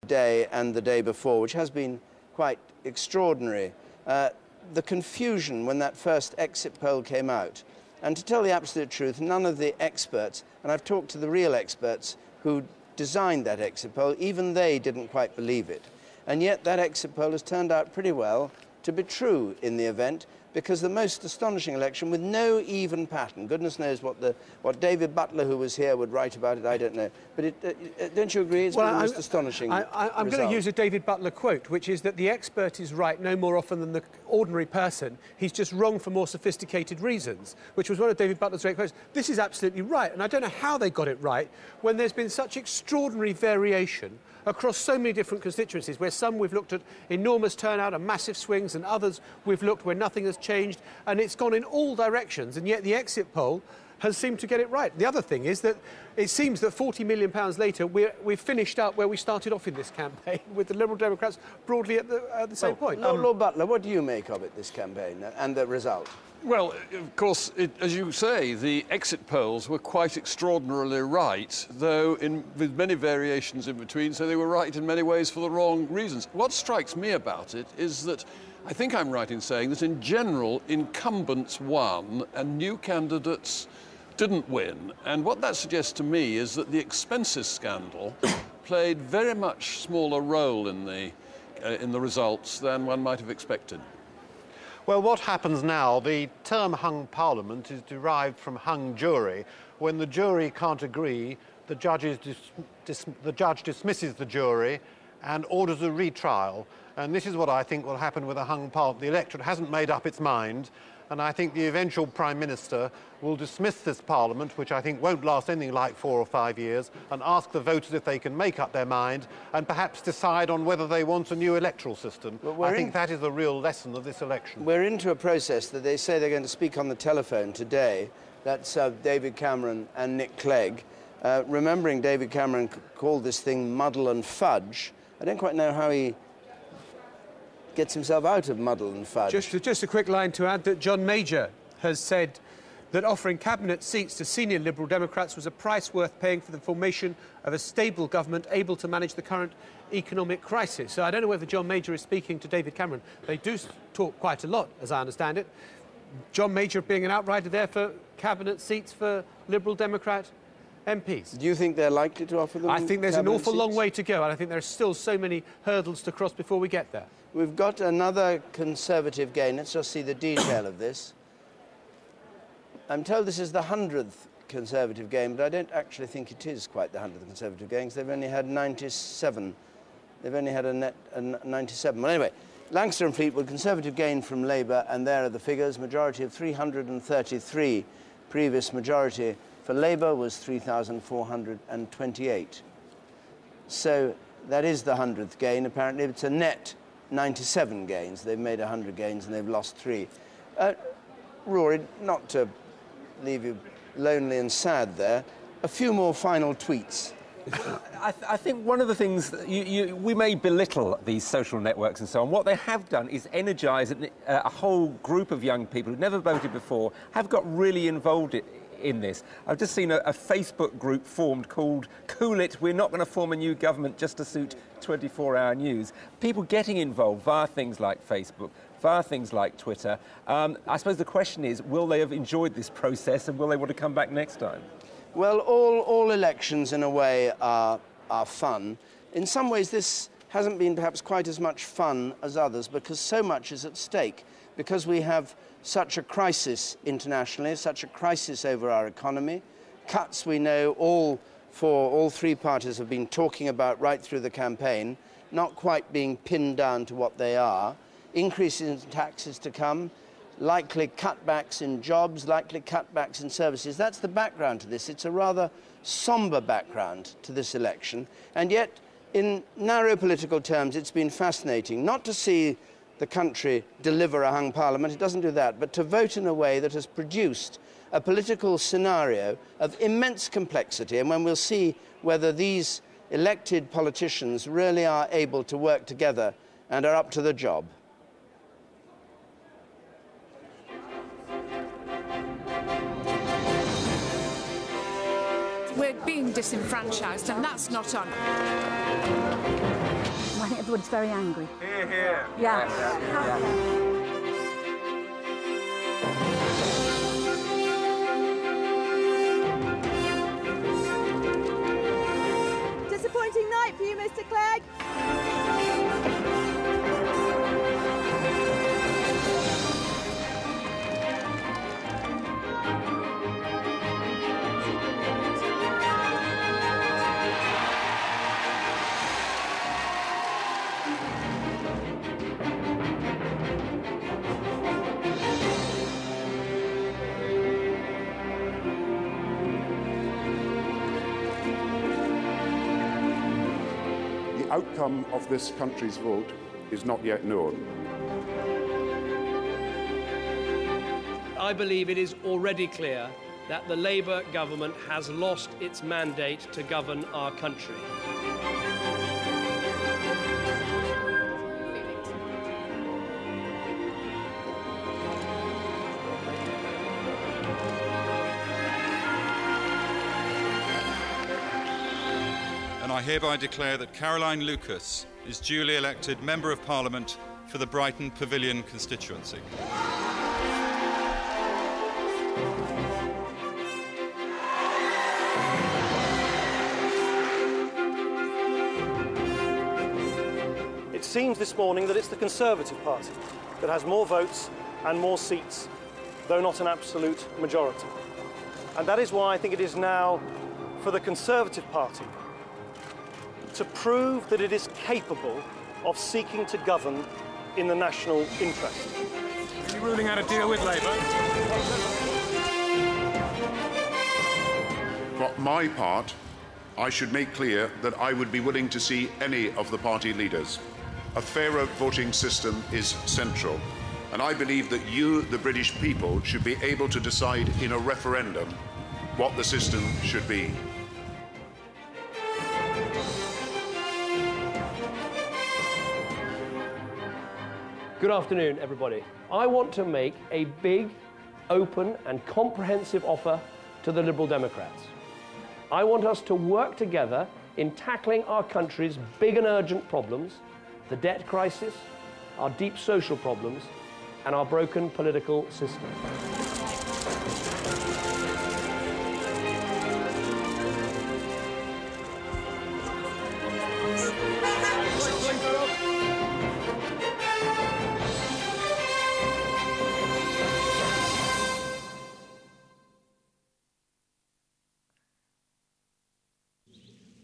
day and the day before, which has been quite extraordinary. The confusion when that first exit poll came out. And to tell the absolute truth, none of the experts, and I've talked to the real experts who designed that exit poll, even they didn't quite believe it. And yet that exit poll has turned out pretty well to be true in the event, because the most astonishing election with no even pattern, goodness knows what David Butler, who was here, would write about it, I don't know. But don't you agree it's been the most astonishing I'm going to use a David Butler quote, which is that the expert is right no more often than the ordinary person. He's just wrong for more sophisticated reasons, which was one of David Butler's great quotes. This is absolutely right, and I don't know how they got it right when there's been such extraordinary variation across so many different constituencies, where some we've looked at enormous turnout and massive swings, and others we've looked where nothing has changed, and it's gone in all directions, and yet the exit poll has seemed to get it right. The other thing is that it seems that £40 million later, we've finished up where we started off in this campaign, with the Liberal Democrats broadly at the same point. Lord Butler, what do you make of it, this campaign, and the result? Well, of course, as you say, the exit polls were quite extraordinarily right, though with many variations in between, so they were right in many ways for the wrong reasons. What strikes me about it is that I think I'm right in saying that in general, incumbents won and new candidates didn't win. And what that suggests to me is that the expenses scandal played very much smaller role in the results than one might have expected. Well, what happens now, the term hung parliament is derived from hung jury. When the jury can't agree, the judge dismisses the jury and orders a retrial. And this is what I think will happen with a hung parliament. The electorate hasn't made up its mind, and I think the eventual Prime Minister will dismiss this Parliament, which I think won't last anything like 4 or 5 years, and ask the voters if they can make up their mind and perhaps decide on whether they want a new electoral system. I think that is the real lesson of this election. We're into a process that they say they're going to speak on the telephone today. That's David Cameron and Nick Clegg. Remembering David Cameron called this thing muddle and fudge. I don't quite know how he gets himself out of muddle and fudge. Just a quick line to add that John Major has said that offering cabinet seats to senior Liberal Democrats was a price worth paying for the formation of a stable government able to manage the current economic crisis. So I don't know whether John Major is speaking to David Cameron. They do talk quite a lot, as I understand it. John Major being an outrider there for cabinet seats for Liberal Democrat MPs. Do you think they're likely to offer them? I think there's an awful long way to go, and I think there are still so many hurdles to cross before we get there. We've got another Conservative gain. Let's just see the detail of this. I'm told this is the 100th Conservative gain, but I don't actually think it is quite the 100th Conservative gain, because they've only had 97. They've only had a net 97. Well, anyway, Lancaster and Fleetwood, Conservative gain from Labour, and there are the figures. Majority of 333. Previous majority for Labour was 3,428. So that is the 100th gain. Apparently, it's a net 97 gains. They've made 100 gains and they've lost 3. Rory, not to leave you lonely and sad there, a few more final tweets. I think one of the things that we may belittle these social networks and so on. What they have done is energise a whole group of young people who've never voted before, have got really involved in this. I've just seen a Facebook group formed called Cool It, We're Not Going to Form a New Government Just to Suit 24-Hour News. People getting involved via things like Facebook, via things like Twitter. I suppose the question is, will they have enjoyed this process and will they want to come back next time? Well, all elections, in a way, are fun. In some ways, this hasn't been perhaps quite as much fun as others because so much is at stake, because we have such a crisis internationally, such a crisis over our economy. Cuts, we know, all three parties have been talking about right through the campaign, not quite being pinned down to what they are. Increases in taxes to come, likely cutbacks in jobs, likely cutbacks in services. That's the background to this. It's a rather sombre background to this election. And yet, in narrow political terms, it's been fascinating not to see the country deliver a hung parliament. It doesn't do that, but to vote in a way that has produced a political scenario of immense complexity. And when we'll see whether these elected politicians really are able to work together and are up to the job. We're being disenfranchised, and that's not on. everyone's very angry. Hear, hear. Yeah. Disappointing night for you, Mr. Clegg. The outcome of this country's vote is not yet known. I believe it is already clear that the Labour government has lost its mandate to govern our country. And I hereby declare that Caroline Lucas is duly elected Member of Parliament for the Brighton Pavilion constituency. It seems this morning that it's the Conservative Party that has more votes and more seats, though not an absolute majority. And that is why I think it is now for the Conservative Party to prove that it is capable of seeking to govern in the national interest. Are you ruling out a deal with Labour? For my part, I should make clear that I would be willing to see any of the party leaders. A fairer voting system is central, and I believe that you, the British people, should be able to decide in a referendum what the system should be. Good afternoon, everybody. I want to make a big, open and comprehensive offer to the Liberal Democrats. I want us to work together in tackling our country's big and urgent problems, the debt crisis, our deep social problems, and our broken political system.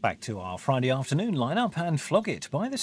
Back to our Friday afternoon lineup and Flog It by the Sea.